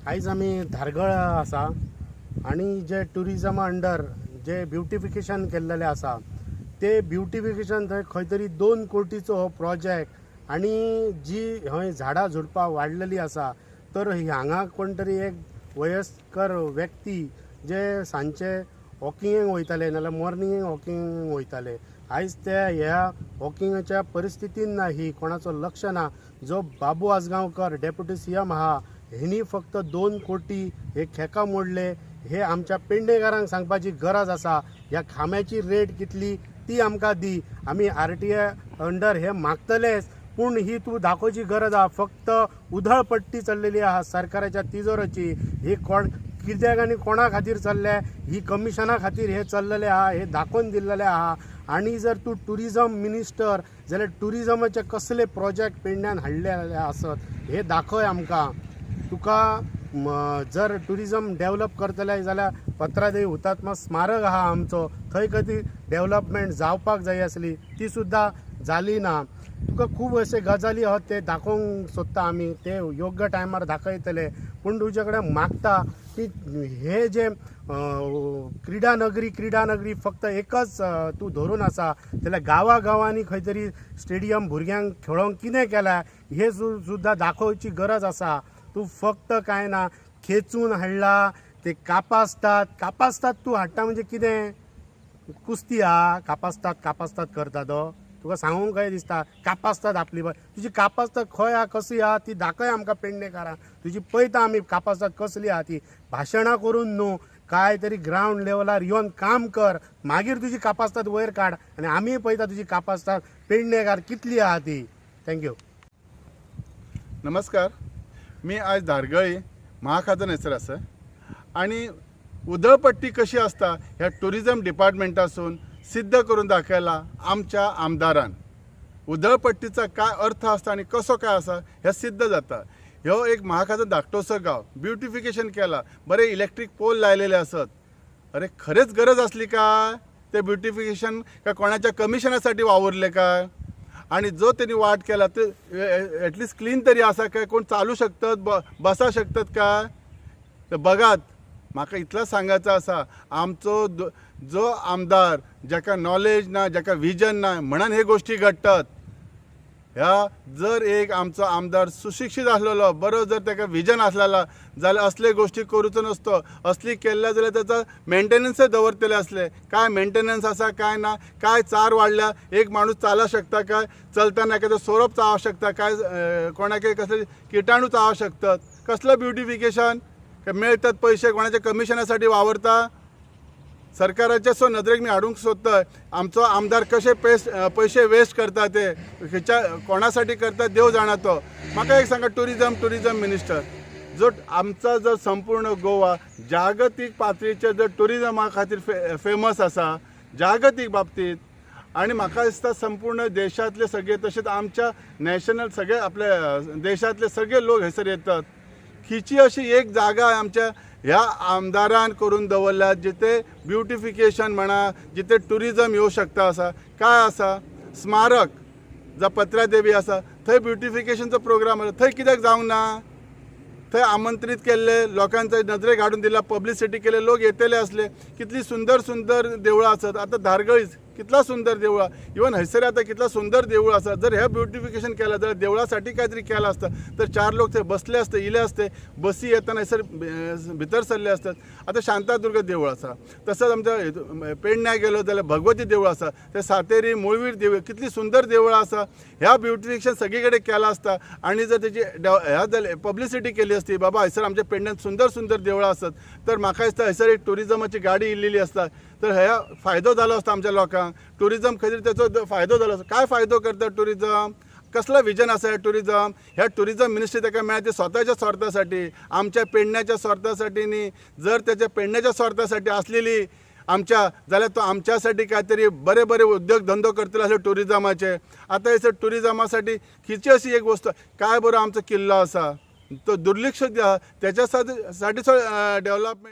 आयज आमी धारगळ आसा आणि जे टुरिजमा अंडर जे ब्युटिफिकेशन केल्लेले आसा ते ब्युटिफिकेशन थंय खंय तरी 2 कोटीचो हो प्रोजेक्ट आणि जी हय झाडां झुडपां वाडलेली आसा तर हांगा कोण तरी एक वयस्कर व्यक्ती जे सांचे वॉकिंगेक वयताले नाल्यार मॉर्निंगेक वॉकिंगेक वयताले आयज ते ह्या वॉकिंगाच्या परिस्थितीन ना ही कोणाचो लक्ष ना जो बाबू आसगांवकर डेप्युटी सीएम आहा हेनी फक्त 2 कोटी हे खेका मोडले हे आमच्या पेडणेकारांक सांगपाची गरज आसा ह्या खांब्याची रेट कितली ती आमकां दी आमी आरटीए अंडर हे मागतलेच पूण ही तूं दाखोवची गरज आहा फक्त उधळपट्टी चल्लेली आहा सरकाराच्या तिजोराची ही कोण कित्याक आनी कोणा खातीर चल्ले ही कमिशना खातीर हे चल्लेले आहा हे दाखोवन दिल्लेले आहा आणि जर तूं टुरिजम मिनिस्टर जाल्यार टुरिजमाचे कसले प्रोजेक्ट पेडण्यान हाडलेले आसत हे दाखय आमकां तुका जर टुरिजम डेव्हलप करतले जाल्यार पत्रादेवी हुतात्मा स्मारक आहा आमचो थंय कधी डेव्हलपमेंट जावपाक जाय आसली ती सुद्दां जाली ना तुका खूब अशे गजाली आहात ते दाखोवंक सोदता आमी ते योग्य टायमार दाखयतले पूण तुजे कडेन मागता की हे जे क्रीडा नगरी फक्त एकच तूं धरून आसा जाल्यार गांवांनी खंय तरी स्टेडियम भुरग्यांक खेळोंक कितें केला हे सुद्दां दाखोवची गरज आसा तूं फक्त काय ना खेचून हाडला ते कापासतात तूं हाडटा म्हणजे कितें कुस्ती हा कापासतात करता तो तुका सांगूंक काय दिसता कापासतात आपली तुजी कापासतात खंय हा कशी हा ती दाखय आमकां पेडणेकारांक तुजी पळयता आमी कापासतात कसली हा ती भाशणां करून न्हू काय तरी ग्राउंड लेवलार येवन काम कर मागीर तुजी कापासतात वयर काड आनी आमी पळयता तुजी कापासतात पेडणेकार कितली आहा ती थँक्यू नमस्कार मी आज धारगळी महाखाजन हैसर आसा आणि उधळपट्टी कशी असता ह्या टुरिजम डिपार्टमेंटासून सिद्ध करून दाखयला आमच्या आमदारान उधळपट्टीचा काय अर्थ असता आणि कसो काय आसा हे सिद्ध जाता ह्यो एक महाखाजन धाकटोसो गाव ब्युटिफिकेशन केला बरे इलेक्ट्रिक पोल लायलेले असत अरे खरेच गरज असली काय ते ब्युटिफिकेशन का कोणाच्या कमिशनासाठी वावरले काय आणि जो त्यांनी वाट केला ते ॲटलिस्ट क्लीन तरी असा काय कोण चालू शकतात बसा शकतात काय तर बघात म्हाका इतलं सांगायचं असा आमचो जो आमदार जाका नॉलेज ना जाका विजन ना म्हणून हे गोष्टी घडतात ह्या जर एक आमचो आमदार सुशिक्षित असलेलो बरो जर ताका विजन असलेला जाल्यार असले गोष्टी करूचो नसतो असली केल्ल्या जाल्यार त्याचा मेंटेनन्सय दवरतले असले काय मेंटेनन्स आसा काय ना काय चार वाडल्या एक माणूस चाला शकता काय चलताना एखादं सोरोप चावू शकता काय कोणाके कसले किटाणू चावू शकतात कसलं ब्युटिफिकेशन मेळतात पैसे कोणाच्या कमिशनासाठी वावरता सरकाराच्या सो नदरेक मी हाडूंक सोदतां आमचो आमदार कशे पैसे वेस्ट करता ते खंयच्या कोणासाठी करता देव जाणा तो म्हाका एक सांगा टुरिजम मिनिस्टर जो आमचा जो संपूर्ण गोवा जागतीक पातळीचेर जर टुरिजमा खातीर फेमस आसा जागतीक बाबतीत आणि म्हाका दिसता संपूर्ण देशातले सगळे तसेच आमच्या नॅशनल सगळे आपल्या देशातले सगळे लोक हैसर येतात खिची अशी एक जागा आमच्या ह्या आमदारान करून दवरल्या जिथे ब्युटिफिकेशन म्हणा जिथे टुरिजम येऊ शकता असा काय असा स्मारक जा पत्रादेवी असा थंय ब्युटिफिकेशनचो प्रोग्राम आसा थंय कित्याक जावंक ना थंय आमंत्रित केल्ले लोकांचे नजरेक हाडून दिला पब्लिसिटी केले लोक येतले असले कितली सुंदर देवळां आसात आता धारगळीच कितला सुंदर देवळां इवन हैसर आता कितला सुंदर देवूळ आसा जर हे ब्युटिफिकेशन केलं जाल्यार देवळासाठी काहीतरी केलं असतं तर 4 लोक ते बसले असते इले असते बसी येताना हैसर भितर सरले असतात आता शांतादुर्गा देवूळ आसा तसंच आमच्या पेडण्याक गेलो जाल्यार भगवती देवूळ आसा ते सातेरी मुळवीर देवूळ कितली सुंदर देवळां आसा ह्या ब्युटिफिकेशन सगळी कडेन केलां आसता आणि जर त्याची ह्या जाल्यार पब्लिसिटी केली असती बाबा हैसर आमच्या पेडण्यात सुंदर देवळां आसत तर म्हाका दिसता हैसर एक टुरिजमाची गाडी इल्लेली असता तर ह्या फायदो जालो असता आमच्या लोकांक टुरिजम खंय तरी त्याचो फायदो जालो असता काय फायदो करता टुरिजम कसला विजन आसा ह्या टुरिजम मिनिस्ट्री ताका मेळ्ळा ते स्वताच्या स्वार्थासाठी आमच्या पेडण्याच्या स्वार्थासाठी न्ही जर त्याच्या पेडण्याच्या स्वार्थासाठी असलेली आमच्या जाल्यार तो आमच्यासाठी काहीतरी बरे उद्योग धंदो करतलो असले टुरिजमाचे आता हैसर टुरिजमासाठी खिची अशी एक वस्तू काय बरो आमचो किल्लो आसा तो दुर्लक्ष त्याच्यासाठी डेव्हलपमेंट